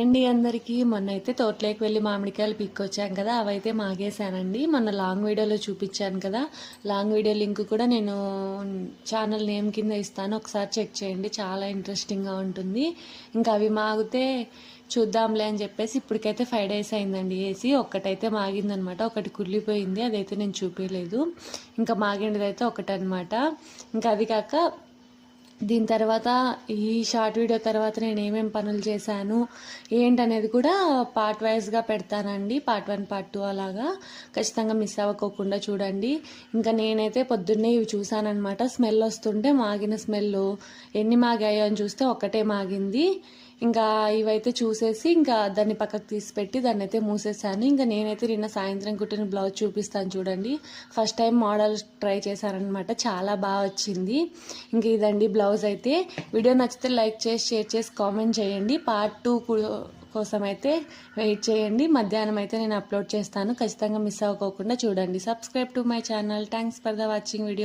అండి అందరికీ. మొన్నైతే తోటలోకి వెళ్ళి మామిడికాయలు పిక్కొచ్చాం కదా, అవైతే మాగేశానండి. మొన్న లాంగ్ వీడియోలో చూపించాను కదా, లాంగ్ వీడియో లింక్ కూడా నేను ఛానల్ నేమ్ కింద ఇస్తాను, ఒకసారి చెక్ చేయండి, చాలా ఇంట్రెస్టింగ్గా ఉంటుంది. ఇంకా అవి మాగితే చూద్దాంలే అని చెప్పేసి ఇప్పటికైతే 5 days అయిందండి వేసి. ఒక్కటైతే మాగిందనమాట, ఒకటి కుళ్ళిపోయింది, అదైతే నేను చూపించలేదు. ఇంకా మాగిండదైతే ఒకటనమాట. ఇంకా అది కాక దీని తర్వాత ఈ షార్ట్ వీడియో తర్వాత నేను ఏమేమి పనులు చేశాను ఏంటనేది కూడా పార్ట్ వైజ్గా పెడతానండి, పార్ట్ 1 పార్ట్ 2 అలాగా. ఖచ్చితంగా మిస్ అవ్వకోకుండా చూడండి. ఇంకా నేనైతే పొద్దున్నే ఇవి చూసానమాట, స్మెల్ వస్తుంటే మాగిన స్మెల్ ఎన్ని మాగాయో అని చూస్తే ఒక్కటే మాగింది. ఇంకా ఇవైతే చూసేసి ఇంకా దాన్ని పక్కకు తీసిపెట్టి దాన్ని అయితే మూసేసాను. ఇంకా నేనైతే నిన్న సాయంత్రం కుట్టిన బ్లౌజ్ చూపిస్తాను చూడండి. ఫస్ట్ టైం మోడల్ ట్రై చేశానమాట, చాలా బాగా వచ్చింది. ఇంక ఇదండి బ్లౌజ్ అయితే. వీడియో నచ్చితే లైక్ చేసి షేర్ చేసి కామెంట్ చేయండి. పార్ట్ 2 కోసం అయితే వెయిట్ చేయండి. మధ్యాహ్నం అయితే నేను అప్లోడ్ చేస్తాను, ఖచ్చితంగా మిస్ అవ్వకోకుండా చూడండి. Subscribe to my channel. Thanks for the watching video.